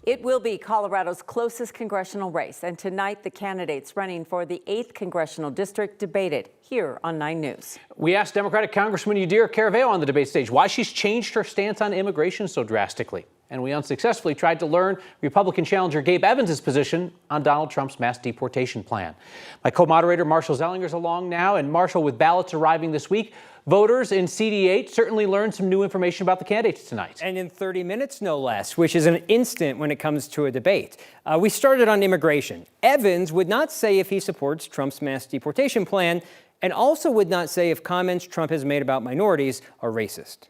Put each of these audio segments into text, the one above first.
It will be Colorado's closest congressional race, and tonight the candidates running for the 8th congressional district debated here on 9 News. We asked Democratic Congresswoman Yadira Caraveo on the debate stage why she's changed her stance on immigration so drastically. And we unsuccessfully tried to learn Republican challenger Gabe Evans' position on Donald Trump's mass deportation plan. My co-moderator Marshall Zellinger's along now, and Marshall, with ballots arriving this week, voters in CD8 certainly learned some new information about the candidates tonight. And in 30 minutes, no less, which is an instant when it comes to a debate. We started on immigration. Evans would not say if he supports Trump's mass deportation plan, and also would not say if comments Trump has made about minorities are racist.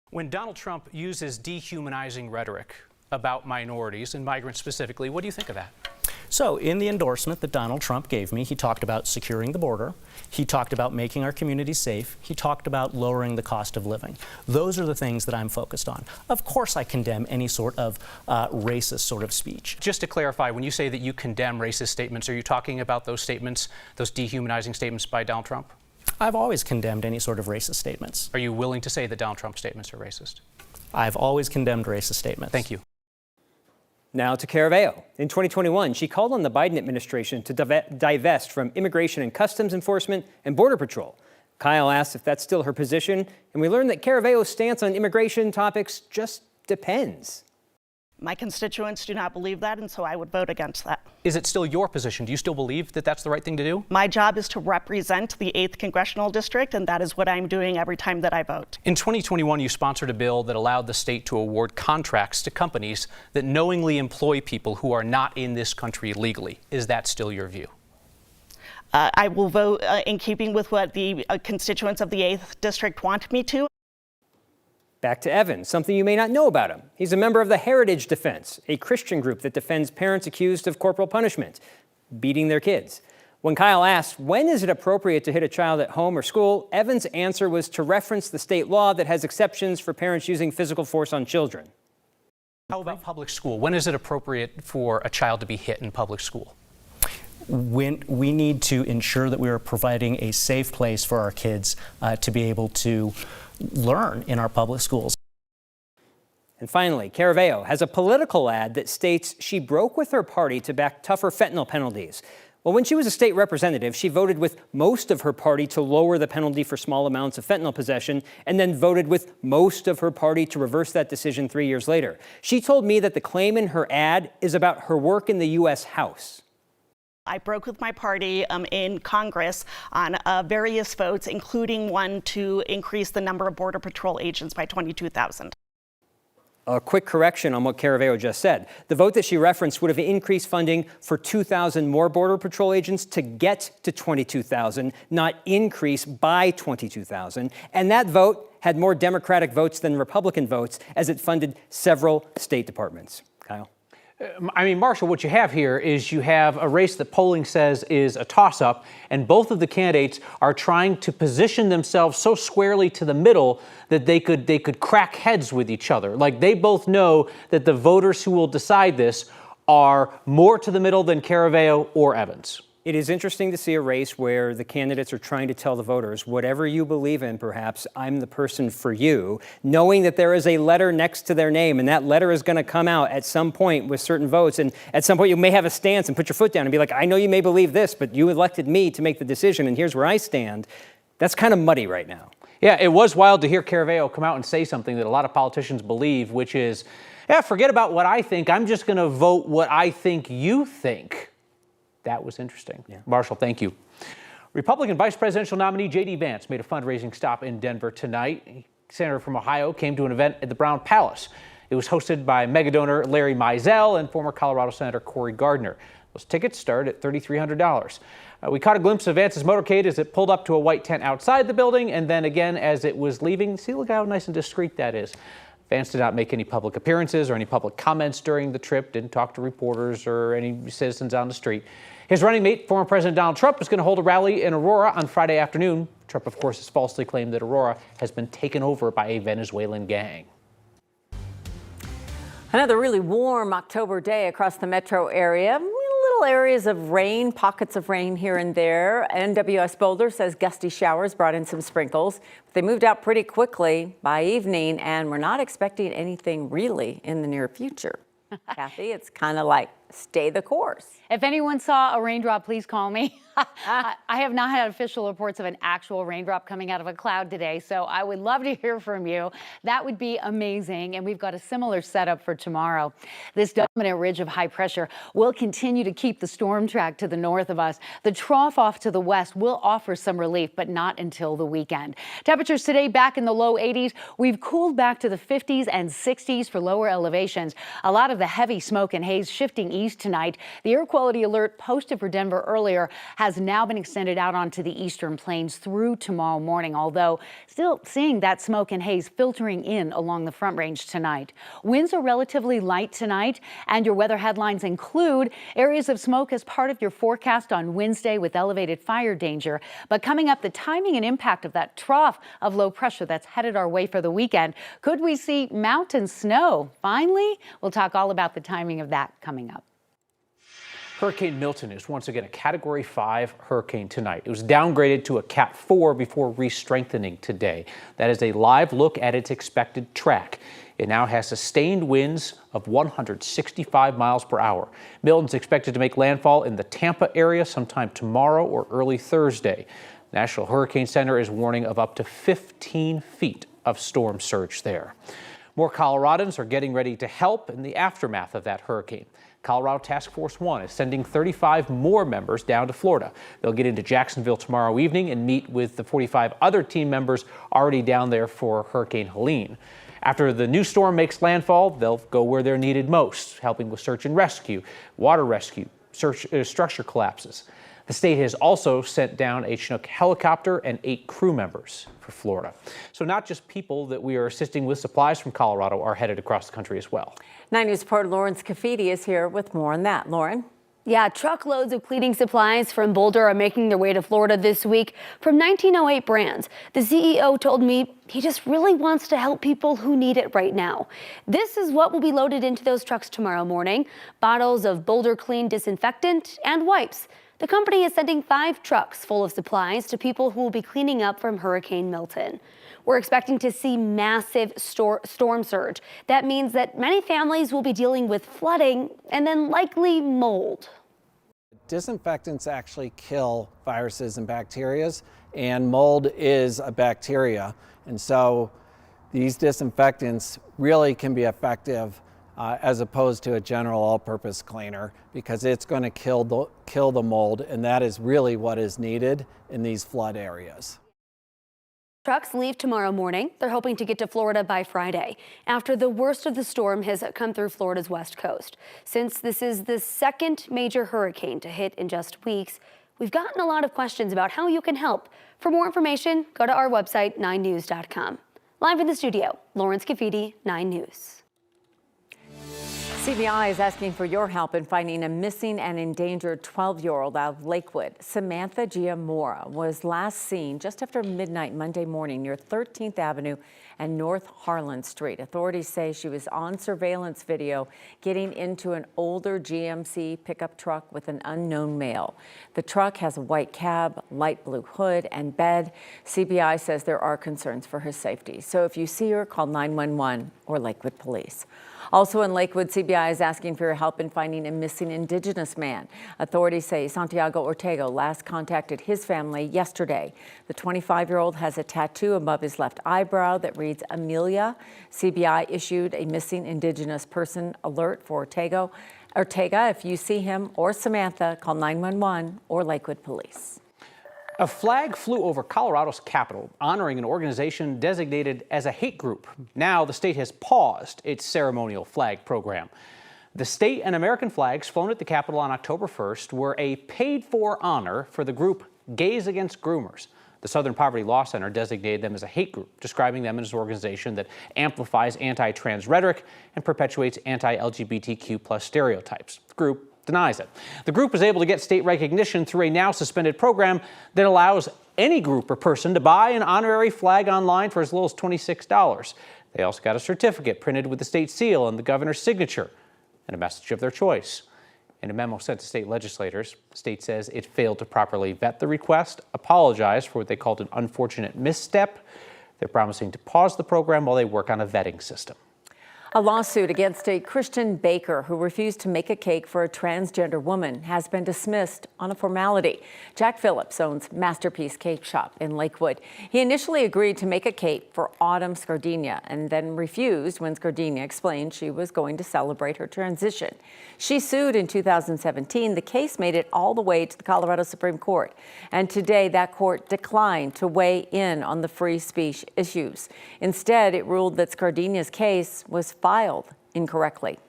When Donald Trump uses dehumanizing rhetoric about minorities and migrants specifically, what do you think of that? So in the endorsement that Donald Trump gave me, he talked about securing the border. He talked about making our communities safe. He talked about lowering the cost of living. Those are the things that I'm focused on. Of course, I condemn any sort of racist sort of speech. Just to clarify, when you say that you condemn racist statements, are you talking about those statements, those dehumanizing statements by Donald Trump? I've always condemned any sort of racist statements. Are you willing to say that Donald Trump's statements are racist? I've always condemned racist statements. Thank you. Now to Caraveo. In 2021, she called on the Biden administration to divest from Immigration and Customs Enforcement and Border Patrol. Kyle asked if that's still her position, and we learned that Caraveo's stance on immigration topics just depends. My constituents do not believe that, and so I would vote against that. Is it still your position? Do you still believe that that's the right thing to do? My job is to represent the 8th congressional district, and that is what I'm doing every time that I vote. In 2021, you sponsored a bill that allowed the state to award contracts to companies that knowingly employ people who are not in this country legally. Is that still your view? I will vote in keeping with what the constituents of the 8th district want me to. Back to Evans, something you may not know about him. He's a member of the Heritage Defense, a Christian group that defends parents accused of corporal punishment, beating their kids. When Kyle asked, when is it appropriate to hit a child at home or school, Evans' answer was to reference the state law that has exceptions for parents using physical force on children. How about public school? When is it appropriate for a child to be hit in public school? When we need to ensure that we are providing a safe place for our kids to be able to learn in our public schools. And finally, Caraveo has a political ad that states she broke with her party to back tougher fentanyl penalties. Well, when she was a state representative, she voted with most of her party to lower the penalty for small amounts of fentanyl possession, and then voted with most of her party to reverse that decision 3 years later. She told me that the claim in her ad is about her work in the U.S. House. I broke with my party in Congress on various votes, including one to increase the number of Border Patrol agents by 22,000. A quick correction on what Caraveo just said. The vote that she referenced would have increased funding for 2,000 more Border Patrol agents to get to 22,000, not increase by 22,000. And that vote had more Democratic votes than Republican votes, as it funded several state departments. Kyle? I mean, Marshall, what you have here is you have a race that polling says is a toss-up, and both of the candidates are trying to position themselves so squarely to the middle that they could crack heads with each other. Like, they both know that the voters who will decide this are more to the middle than Caraveo or Evans. It is interesting to see a race where the candidates are trying to tell the voters, whatever you believe in, perhaps, I'm the person for you, knowing that there is a letter next to their name, and that letter is going to come out at some point with certain votes, and at some point you may have a stance and put your foot down and be like, I know you may believe this, but you elected me to make the decision, and here's where I stand. That's kind of muddy right now. Yeah, it was wild to hear Caraveo come out and say something that a lot of politicians believe, which is, yeah, forget about what I think, I'm just going to vote what I think you think. That was interesting. Yeah. Marshall, thank you. Republican vice presidential nominee J.D. Vance made a fundraising stop in Denver tonight. Senator from Ohio came to an event at the Brown Palace. It was hosted by mega donor Larry Mizell and former Colorado Senator Cory Gardner. Those tickets start at $3,300. We caught a glimpse of Vance's motorcade as it pulled up to a white tent outside the building, and then again as it was leaving. See, look how nice and discreet that is. Vance did not make any public appearances or any public comments during the trip, didn't talk to reporters or any citizens on the street. His running mate, former President Donald Trump, is going to hold a rally in Aurora on Friday afternoon. Trump, of course, has falsely claimed that Aurora has been taken over by a Venezuelan gang. Another really warm October day across the metro area. Little areas of rain, pockets of rain here and there. NWS Boulder says gusty showers brought in some sprinkles. They moved out pretty quickly by evening, and we're not expecting anything really in the near future. Kathy, it's kind of like stay the course. If anyone saw a raindrop, please call me. I have not had official reports of an actual raindrop coming out of a cloud today, so I would love to hear from you. That would be amazing, and we've got a similar setup for tomorrow. This dominant ridge of high pressure will continue to keep the storm track to the north of us. The trough off to the west will offer some relief, but not until the weekend. Temperatures today back in the low 80s. We've cooled back to the 50s and 60s for lower elevations. A lot of the heavy smoke and haze shifting east tonight. The air quality alert posted for Denver earlier has now been extended out onto the eastern plains through tomorrow morning, although still seeing that smoke and haze filtering in along the Front Range tonight. Winds are relatively light tonight, and your weather headlines include areas of smoke as part of your forecast on Wednesday with elevated fire danger. But coming up, the timing and impact of that trough of low pressure that's headed our way for the weekend. Could we see mountain snow? Finally, we'll talk all about the timing of that coming up. Hurricane Milton is once again a Category 5 hurricane tonight. It was downgraded to a Cat 4 before re-strengthening today. That is a live look at its expected track. It now has sustained winds of 165 miles per hour. Milton's expected to make landfall in the Tampa area sometime tomorrow or early Thursday. The National Hurricane Center is warning of up to 15 feet of storm surge there. More Coloradans are getting ready to help in the aftermath of that hurricane. Colorado Task Force 1 is sending 35 more members down to Florida. They'll get into Jacksonville tomorrow evening and meet with the 45 other team members already down there for Hurricane Helene. After the new storm makes landfall, they'll go where they're needed most, helping with search and rescue, water rescue, structure collapses. The state has also sent down a Chinook helicopter and 8 crew members for Florida. So not just people that we are assisting with supplies from Colorado are headed across the country as well. 9 News reporter Lawrence Cafidi is here with more on that. Lauren? Yeah, truckloads of cleaning supplies from Boulder are making their way to Florida this week from 1908 brands. The CEO told me he just really wants to help people who need it right now. This is what will be loaded into those trucks tomorrow morning: bottles of Boulder Clean disinfectant and wipes. The company is sending 5 trucks full of supplies to people who will be cleaning up from Hurricane Milton. We're expecting to see massive storm surge. That means that many families will be dealing with flooding and then likely mold. Disinfectants actually kill viruses and bacteria, and mold is a bacteria. And so these disinfectants really can be effective as opposed to a general all-purpose cleaner, because it's going to kill the mold, and that is really what is needed in these flood areas. Trucks leave tomorrow morning. They're hoping to get to Florida by Friday, after the worst of the storm has come through Florida's west coast. Since this is the second major hurricane to hit in just weeks, we've gotten a lot of questions about how you can help. For more information, go to our website, 9news.com. Live in the studio, Lawrence Cafidi, 9 News. CBI is asking for your help in finding a missing and endangered 12-year-old out of Lakewood. Samantha Giamora was last seen just after midnight Monday morning near 13th Avenue and North Harlan Street. Authorities say she was on surveillance video getting into an older GMC pickup truck with an unknown male. The truck has a white cab, light blue hood, and bed. CBI says there are concerns for her safety. So if you see her, call 911 or Lakewood Police. Also in Lakewood, CBI is asking for your help in finding a missing Indigenous man. Authorities say Santiago Ortega last contacted his family yesterday. The 25-year-old has a tattoo above his left eyebrow that reads Amelia. CBI issued a missing Indigenous person alert for Ortega. If you see him or Samantha, call 911 or Lakewood Police. A flag flew over Colorado's capital, honoring an organization designated as a hate group. Now the state has paused its ceremonial flag program. The state and American flags flown at the Capitol on October 1st were a paid-for honor for the group Gays Against Groomers. The Southern Poverty Law Center designated them as a hate group, describing them as an organization that amplifies anti-trans rhetoric and perpetuates anti-LGBTQ+ stereotypes. The group denies it. The group was able to get state recognition through a now suspended program that allows any group or person to buy an honorary flag online for as little as $26. They also got a certificate printed with the state seal and the governor's signature and a message of their choice. In a memo sent to state legislators, the state says it failed to properly vet the request, apologized for what they called an unfortunate misstep. They're promising to pause the program while they work on a vetting system. A lawsuit against a Christian baker who refused to make a cake for a transgender woman has been dismissed on a formality. Jack Phillips owns Masterpiece Cake Shop in Lakewood. He initially agreed to make a cake for Autumn Scardina and then refused when Scardina explained she was going to celebrate her transition. She sued in 2017. The case made it all the way to the Colorado Supreme Court. And today that court declined to weigh in on the free speech issues. Instead, it ruled that Scardina's case was filed incorrectly.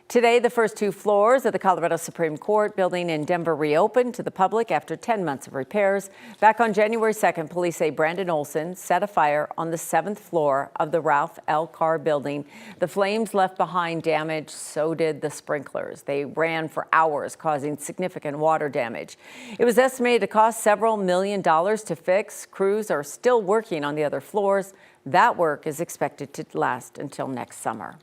Today, the first 2 floors of the Colorado Supreme Court building in Denver reopened to the public after 10 months of repairs. Back on January 2nd, police say Brandon Olson set a fire on the 7th floor of the Ralph L. Carr building. The flames left behind damage, so did the sprinklers. They ran for hours, causing significant water damage. It was estimated to cost several $1 million to fix. Crews are still working on the other floors. That work is expected to last until next summer.